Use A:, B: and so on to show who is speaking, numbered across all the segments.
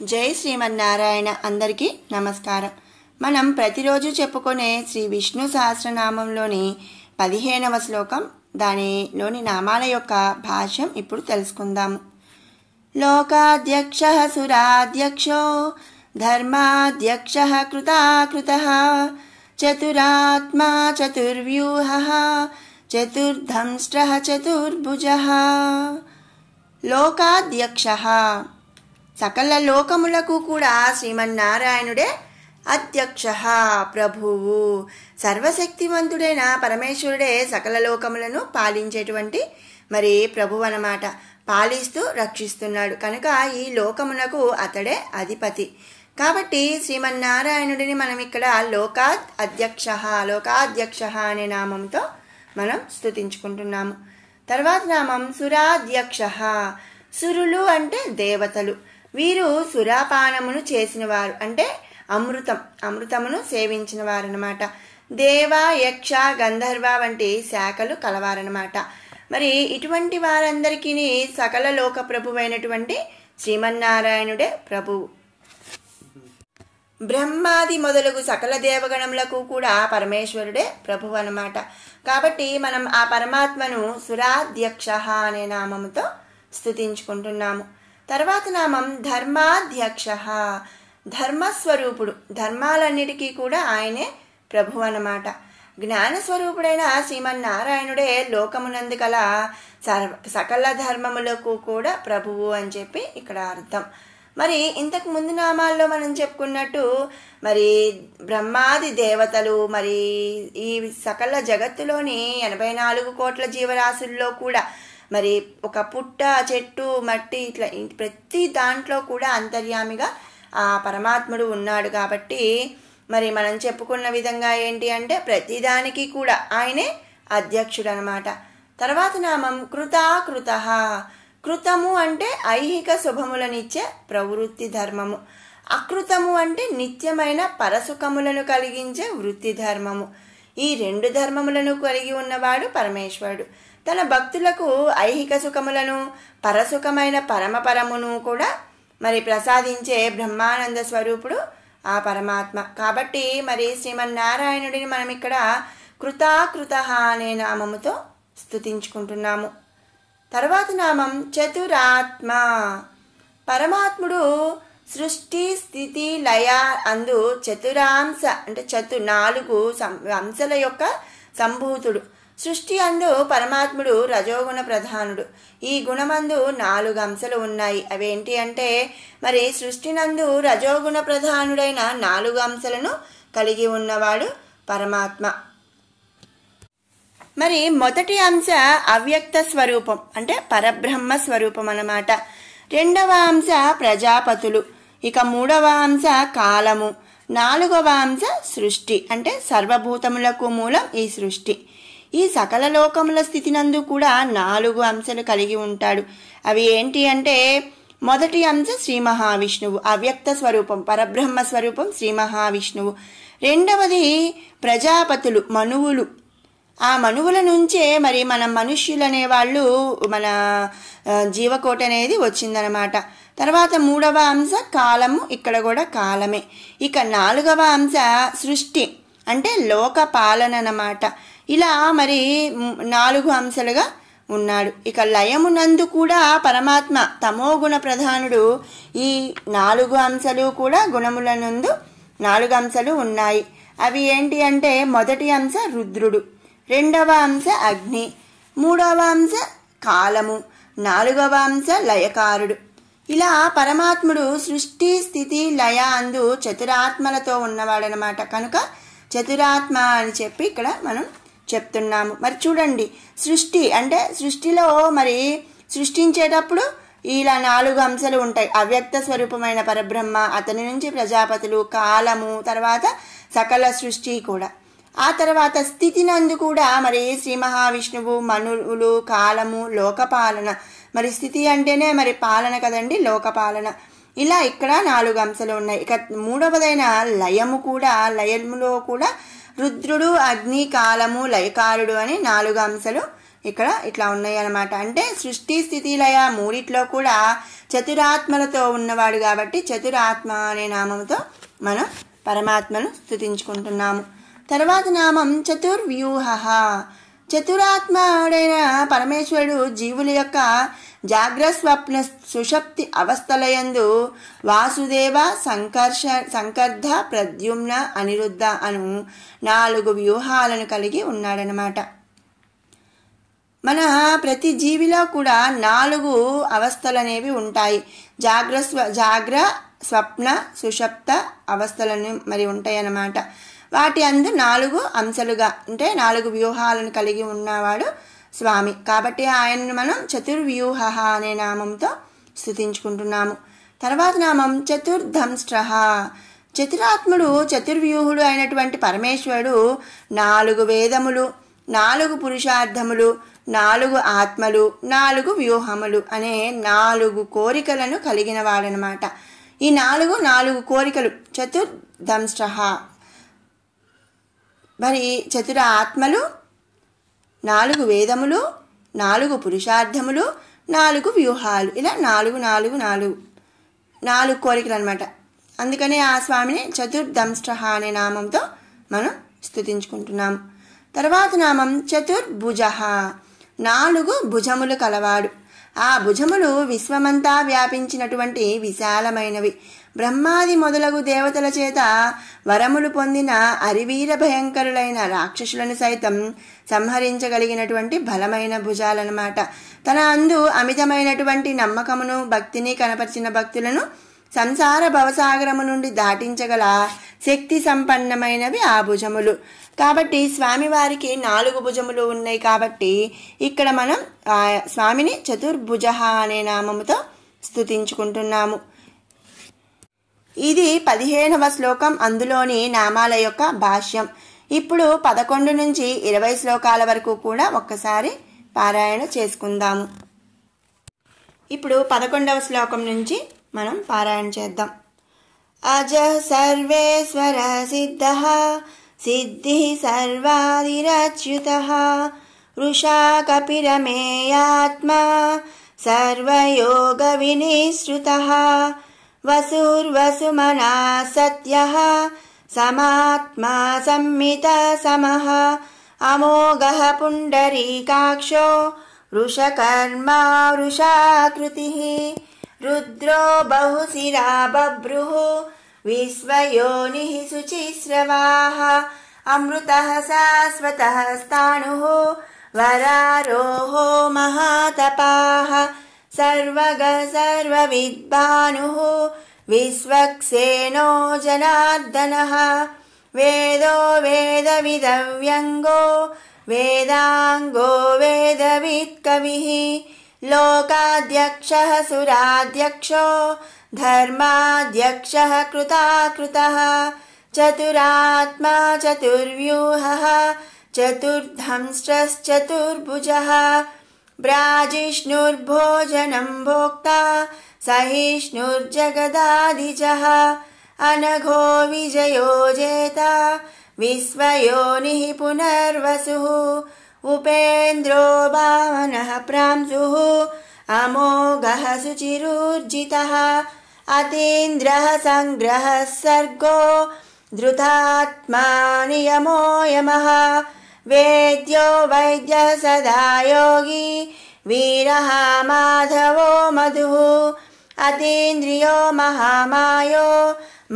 A: జై శ్రీమన్నారాయణ. అందరికీ నమస్కారం. మనం ప్రతిరోజు చెప్పుకునే శ్రీ విష్ణు సహస్రనామంలోని 15వ శ్లోకం, దానిలోని నామాల యొక్క భాష్యం ఇప్పుడు తెలుసుకుందాము. లోకాధ్యక్ష సురాధ్యక్షో ధర్మాధ్యక్ష కృతాకృతః చతురాత్మా చతుర్వ్యూహః చతుర్ధంష్ట్రః చతుర్భుజః. లోకాధ్యక్షః, సకల లోకములకు కూడా శ్రీమన్నారాయణుడే అధ్యక్ష, ప్రభువు. సర్వశక్తివంతుడైన పరమేశ్వరుడే సకల లోకములను పాలించేటువంటి ప్రభువు అన్నమాట. పాలిస్తూ రక్షిస్తున్నాడు కనుక ఈ లోకమునకు అతడే అధిపతి. కాబట్టి శ్రీమన్నారాయణుడిని మనం ఇక్కడ లోకాధ్యక్ష అనే నామంతో మనం స్తుతించుకుంటున్నాము. తర్వాత నామం సురాధ్యక్ష. సురులు అంటే దేవతలు. వీరు సురాపానమును చేసిన వారు, అంటే అమృతమును సేవించిన వారు అనమాట. దేవ, యక్ష, గంధర్వ వంటి శాఖలు కలవారనమాట. ఇటువంటి వారందరికీ సకల లోక ప్రభువైనటువంటి శ్రీమన్నారాయణుడే ప్రభువు. బ్రహ్మాది మొదలగు సకల దేవగణములకు కూడా పరమేశ్వరుడే ప్రభువు అనమాట. కాబట్టి మనం ఆ పరమాత్మను సురాధ్యక్ష అనే నామముతో స్తుతించుకుంటున్నాము. తర్వాత నామం ధర్మాధ్యక్ష. ధర్మస్వరూపుడు, ధర్మాలన్నిటికీ కూడా ఆయనే ప్రభు అన్నమాట. జ్ఞానస్వరూపుడైన శ్రీమన్నారాయణుడే లోకమునందు కల సకల ధర్మములకు కూడా ప్రభువు అని చెప్పి ఇక్కడ అర్థం. ఇంతకు ముందు నామాల్లో మనం చెప్పుకున్నట్టు బ్రహ్మాది దేవతలు, ఈ సకల జగత్తులోని 84 కోట్ల జీవరాశుల్లో కూడా ఒక పుట్ట, చెట్టు, మట్టి ఇట్లా ప్రతి దాంట్లో కూడా అంతర్యామిగా ఆ పరమాత్ముడు ఉన్నాడు. కాబట్టి మనం చెప్పుకున్న విధంగా ఏంటి అంటే ప్రతిదానికి కూడా ఆయనే అధ్యక్షుడు అనమాట. తర్వాత నామం కృతాకృత. కృతము అంటే ఐహిక శుభములనిచ్చే ప్రవృత్తి ధర్మము. అకృతము అంటే నిత్యమైన పరసుఖములను కలిగించే వృత్తి ధర్మము. ఈ 2 ధర్మములను కలిగి ఉన్నవాడు పరమేశ్వరుడు. తన భక్తులకు ఐహిక సుఖములను, పరసుఖమైన పరమపరమును కూడా ప్రసాదించే బ్రహ్మానంద స్వరూపుడు ఆ పరమాత్మ. కాబట్టి శ్రీమన్నారాయణుడిని మనం ఇక్కడ కృతాకృత అనే నామముతో స్తుతించుకుంటున్నాము. తర్వాత నామం చతురాత్మ. పరమాత్ముడు సృష్టి, స్థితి, లయ అందు చతురాంశ అంటే 4 అంశాల యొక్క సంభూతుడు. సృష్టి అందు పరమాత్ముడు రజోగుణ ప్రధానుడు. ఈ గుణమందు 4 అంశాలు ఉన్నాయి. అవేంటి అంటే సృష్టి నందు రజోగుణ ప్రధానుడైన 4 అంశాలను కలిగి ఉన్నవాడు పరమాత్మ. మొదటి అంశ అవ్యక్త స్వరూపం, అంటే పరబ్రహ్మ స్వరూపం అన్నమాట. 2వ అంశ ప్రజాపతులు, ఇక 3వ అంశ కాలము, 4వ అంశ సృష్టి, అంటే సర్వభూతములకు మూలం ఈ సృష్టి. ఈ సకల లోకముల స్థితి నందు కూడా 4 అంశాలు కలిగి ఉంటాడు. అవి ఏంటి అంటే మొదటి అంశ శ్రీ మహావిష్ణువు, అవ్యక్త స్వరూపం, పరబ్రహ్మ స్వరూపం శ్రీ మహావిష్ణువు. 2వది ప్రజాపతులు, మనువులు. ఆ మనువుల నుంచే మన మనుష్యులనే వాళ్ళు, మన జీవకోటి అనేది వచ్చిందనమాట. తర్వాత 3వ అంశ కాలము, ఇక్కడ కూడా కాలమే. ఇక 4వ అంశ సృష్టి, అంటే లోక పాలన అన్నమాట. ఇలా 4 అంశాలుగా ఉన్నాడు. ఇక లయమునందు కూడా పరమాత్మ తమోగుణ ప్రధానుడు. ఈ 4 అంశాలు కూడా గుణముల నందు 4 అంశాలు ఉన్నాయి. అవి ఏంటి అంటే మొదటి అంశ రుద్రుడు, 2వ అంశ అగ్ని, 3వ అంశ కాలము, 4వ అంశ లయకారుడు. ఇలా పరమాత్ముడు సృష్టి, స్థితి, లయ అందు చతురాత్మలతో ఉన్నవాడనమాట. కనుక చతురాత్మ అని చెప్పి ఇక్కడ మనం చెప్తున్నాము. చూడండి, సృష్టి అంటే సృష్టిలో సృష్టించేటప్పుడు ఇలా 4 అంశాలు ఉంటాయి. అవ్యక్త స్వరూపమైన పరబ్రహ్మ, అతని నుంచి ప్రజాపతులు, కాలము, తర్వాత సకల సృష్టి కూడా. ఆ తర్వాత స్థితి నందు కూడా శ్రీ మహావిష్ణువు, మనువులు, కాలము, లోకపాలన. స్థితి అంటేనే పాలన కదండి, లోకపాలన. ఇలా ఇక్కడ 4 అంశాలు ఉన్నాయి. ఇక 3వదైన లయము కూడా, లయములో కూడా రుద్రుడు, అగ్ని, కాలము, లయకారుడు అని 4 అంశాలు ఇక్కడ ఇట్లా ఉన్నాయి అన్నమాట. అంటే సృష్టి స్థితి లయ మూడిట్లో కూడా చతురాత్మలతో ఉన్నవాడు కాబట్టి చతురాత్మ అనే నామంతో మనం పరమాత్మను స్తుతించుకుంటున్నాము. తర్వాత నామం చతుర్వ్యూహ. చతురాత్ముడైన పరమేశ్వరుడు జీవుల యొక్క జాగ్రస్వప్న సుషప్తి అవస్థలయందు వాసుదేవ, సంకర్ధ, ప్రద్యుమ్న, అనిరుద్ధ అను 4 వ్యూహాలను కలిగి ఉన్నాడనమాట. మన ప్రతి జీవిలో కూడా 4 అవస్థలు అనేవి ఉంటాయి. జాగ్ర, స్వప్న, సుషప్త అవస్థలను మరి ఉంటాయి అన్నమాట. వాటి అందు 4 అంశాలుగా అంటే 4 వ్యూహాలను కలిగి ఉన్నవాడు స్వామి. కాబట్టి ఆయనను మనం చతుర్వ్యూహ అనే నామంతో స్తుతించుకుంటున్నాము. తర్వాత నామం చతుర్ధంష్ట్ర. చతురాత్ముడు చతుర్వ్యూహుడు అయినటువంటి పరమేశ్వరుడు 4 వేదములు, 4 పురుషార్థములు, 4 ఆత్మలు, 4 వ్యూహములు అనే 4 కోరికలను కలిగిన వాడనమాట. ఈ 4 కోరికలు చతుర్ధంష్ట్ర. మరి చతుర ఆత్మలు, 4 వేదములు, 4 పురుషార్థములు, 4 వ్యూహాలు, ఇలా 4 కోరికలు అనమాట. అందుకనే ఆ స్వామిని చతుర్ధంష్ట్ర అనే నామంతో మనం స్తుతించుకుంటున్నాము. తర్వాత నామం చతుర్భుజ. 4 భుజములు కలవాడు. ఆ భుజములు విశ్వమంతా వ్యాపించినటువంటి విశాలమైనవి. బ్రహ్మాది మొదలగు దేవతల చేత వరములు పొందిన అరివీర భయంకరులైన రాక్షసులను సైతం సంహరించగలిగినటువంటి బలమైన భుజాలన్నమాట. తన అందు అమితమైనటువంటి నమ్మకమును భక్తిని కనపరిచిన భక్తులను సంసార భవసాగరము నుండి దాటించగల శక్తి సంపన్నమైనవి ఆ భుజములు. కాబట్టి స్వామివారికి 4 భుజములు ఉన్నాయి. కాబట్టి ఇక్కడ మనం స్వామిని చతుర్భుజ అనే నామముతో స్తుతించుకుంటున్నాము. ఇది 15వ శ్లోకం, అందులోని నామాల యొక్క భాష్యం. ఇప్పుడు 11 నుంచి 20 శ్లోకాల వరకు కూడా ఒక్కసారి పారాయణ చేసుకుందాము. ఇప్పుడు 11వ శ్లోకం నుంచి మనం పారాయణ చేద్దాం. అజ సర్వేశ్వర సిద్ధ సిద్ధి సర్వాదిరచ్యుత వృషా కపిరమేయాత్మా సర్వయోగ వినిశ్రుత వసుర్వసుమనా సత్యః సమాత్మా సంమిత సమః అమోఘః పుండరీకాక్షో వృషకర్మా వృషాకృతిః రుద్రో బహుశిరా బభ్రుః విశ్వయోనిః శుచిస్రవాః అమృతః శాశ్వతః స్థాణుః వరారోహో మహాతపాః సర్వగ సర్వవిద్భానుః విశ్వక్సేనో జనార్దనః వేదో వేదవిదవ్యంగో వేదాంగో వేదవిత్కవిః లోకాధ్యక్షః సురాధ్యక్షో ధర్మాధ్యక్షః కృతాకృతః చతురాత్మా చతుర్వ్యూహః చతుర్ధంష్ట్రశ్చతుర్భుజः బ్రాజిష్ణుర్భోజనం భోక్తా సహిష్ణుర్జగదాదిజः అనఘో విజయో జేత విశ్వయోనిః పునర్వసుః ఉపేంద్రో భావనః ప్రాంశుః అమోఘః శుచిరూర్జితः అతీంద్రః సంగ్రహः సర్గో ధృతాత్మా నియమో యమః వేద్యో వైద్యః సదా యోగి వీరః మాధవో మధుః అతీంద్రియో మహామాయో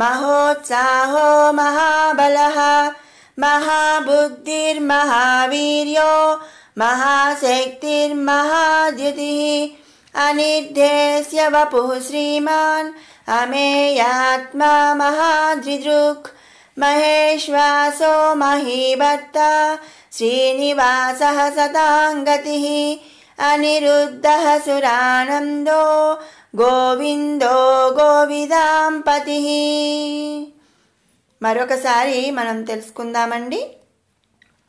A: మహోత్సాహో మహాబలః మహాబుద్ధిర్మహావీర్యో మహాశక్తిర్మహాద్యుతిః అనిర్దేశ్య వపుః శ్రీమాన్ అమేయాత్మా మహాద్రిదృక్ మహేశ్వాసో మహీభర్త శ్రీనివాసః సతాంగతిః అనిరుద్ధః సురానందో గోవిందో గోవిదాంపతిః. మరొకసారి మనం తెలుసుకుందామండి.